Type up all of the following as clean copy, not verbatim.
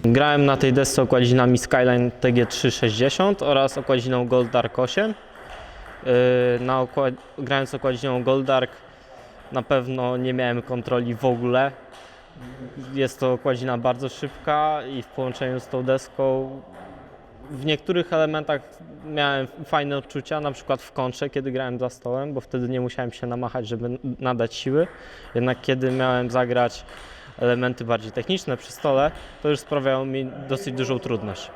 Grałem na tej desce okładzinami Skyline TG360 oraz okładziną Gold Dark 8. Grając okładziną Gold Dark na pewno nie miałem kontroli w ogóle. Jest to okładzina bardzo szybka i w połączeniu z tą deską w niektórych elementach miałem fajne odczucia, na przykład w kontrze, kiedy grałem za stołem, bo wtedy nie musiałem się namachać, żeby nadać siły. Jednak kiedy miałem zagrać elementy bardziej techniczne przy stole, to już sprawiało mi dosyć dużą trudność.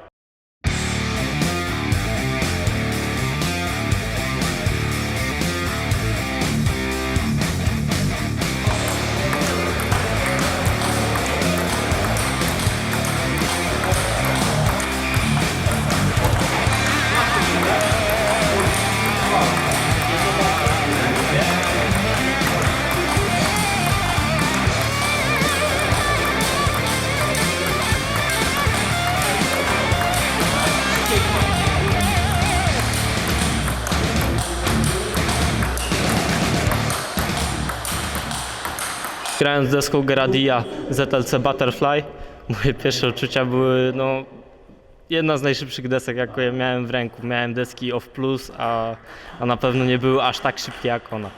Grając deską Geradia ZLC Butterfly, moje pierwsze odczucia były jedna z najszybszych desek, jaką ja miałem w ręku. Miałem deski Off Plus, a na pewno nie były aż tak szybkie jak ona.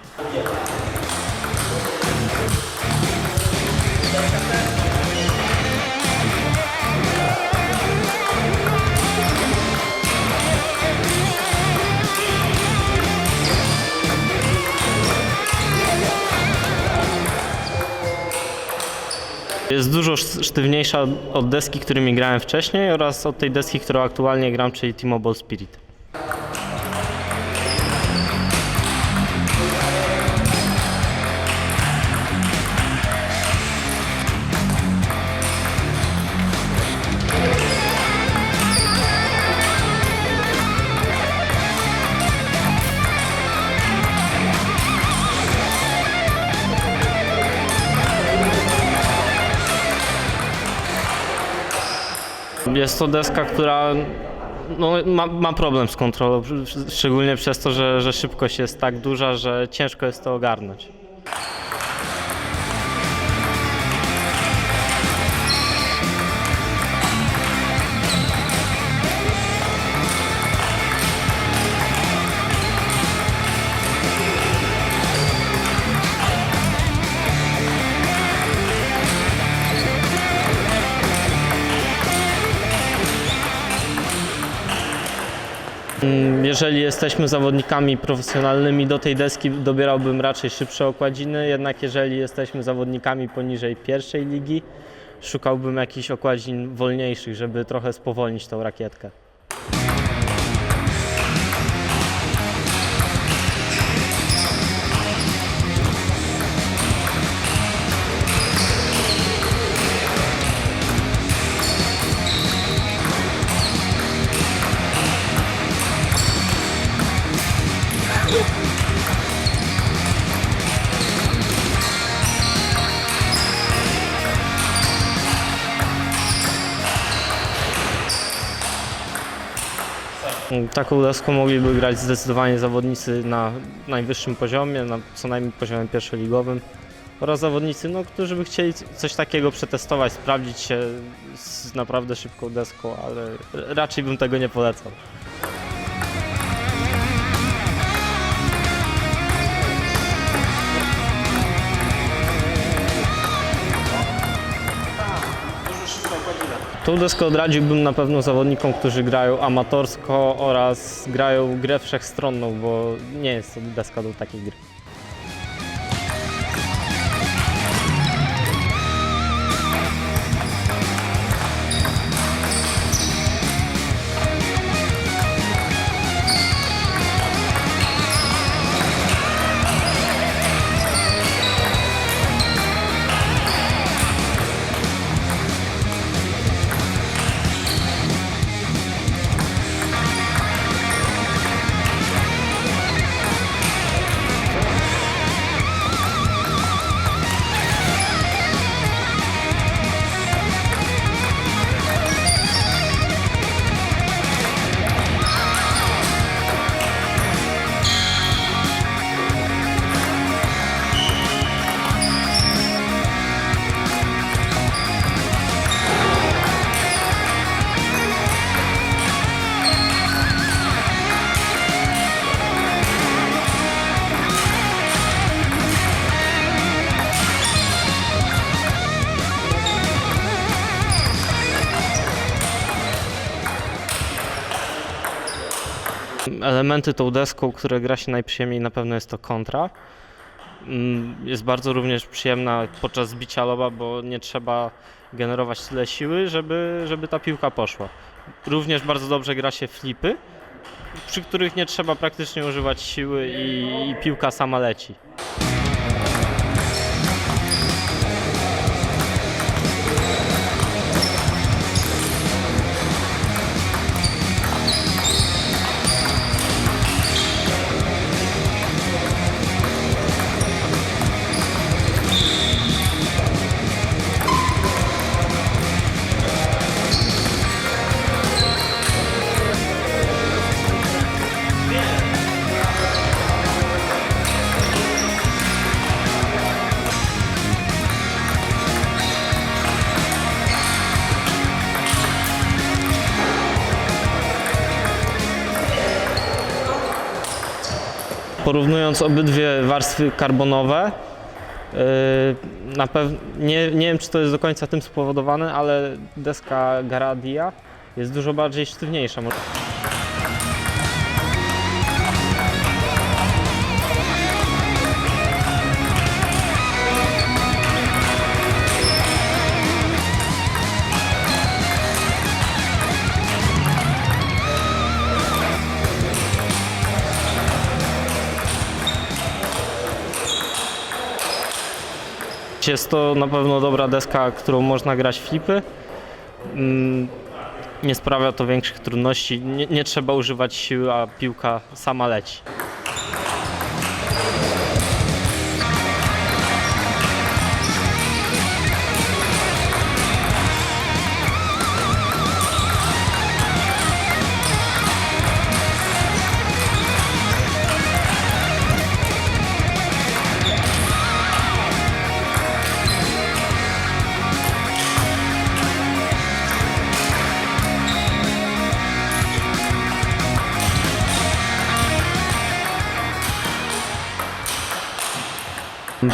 Jest dużo sztywniejsza od deski, którymi grałem wcześniej oraz od tej deski, którą aktualnie gram, czyli T-Mobile Spirit. Jest to deska, która ma problem z kontrolą, szczególnie przez to, że szybkość jest tak duża, że ciężko jest to ogarnąć. Jeżeli jesteśmy zawodnikami profesjonalnymi, do tej deski dobierałbym raczej szybsze okładziny, jednak jeżeli jesteśmy zawodnikami poniżej pierwszej ligi, szukałbym jakichś okładzin wolniejszych, żeby trochę spowolnić tą rakietkę. Taką deską mogliby grać zdecydowanie zawodnicy na najwyższym poziomie, na co najmniej poziomie pierwszoligowym oraz zawodnicy, którzy by chcieli coś takiego przetestować, sprawdzić się z naprawdę szybką deską, ale raczej bym tego nie polecał. Tą deskę odradziłbym na pewno zawodnikom, którzy grają amatorsko oraz grają grę wszechstronną, bo nie jest to deska do takiej gry. Elementy tą deską, które gra się najprzyjemniej, na pewno jest to kontra. Jest bardzo również przyjemna podczas bicia loba, bo nie trzeba generować tyle siły, żeby ta piłka poszła. Również bardzo dobrze gra się flipy, przy których nie trzeba praktycznie używać siły i piłka sama leci. Porównując obydwie warstwy karbonowe, nie wiem, czy to jest do końca tym spowodowane, ale deska Garadia jest dużo bardziej sztywniejsza. Jest to na pewno dobra deska, którą można grać flipy. Nie sprawia to większych trudności, nie trzeba używać siły, a piłka sama leci.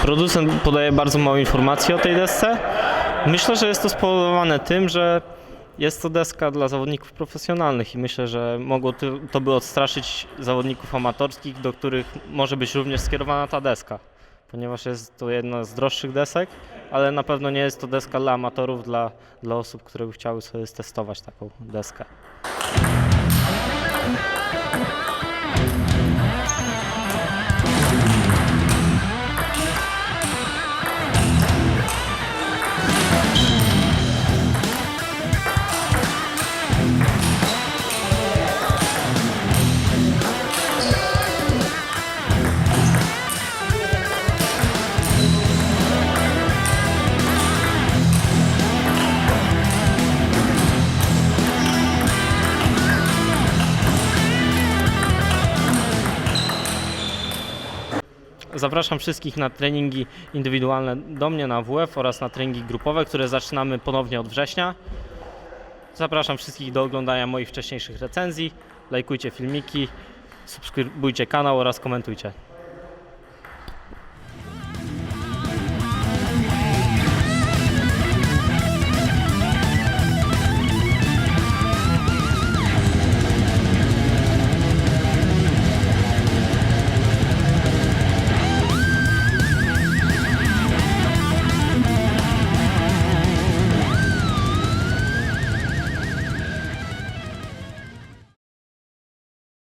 Producent podaje bardzo mało informacji o tej desce. Myślę, że jest to spowodowane tym, że jest to deska dla zawodników profesjonalnych i myślę, że mogło to by odstraszyć zawodników amatorskich, do których może być również skierowana ta deska, ponieważ jest to jedna z droższych desek, ale na pewno nie jest to deska dla amatorów, dla osób, które by chciały sobie testować taką deskę. Zapraszam wszystkich na treningi indywidualne do mnie na WF oraz na treningi grupowe, które zaczynamy ponownie od września. Zapraszam wszystkich do oglądania moich wcześniejszych recenzji, lajkujcie filmiki, subskrybujcie kanał oraz komentujcie.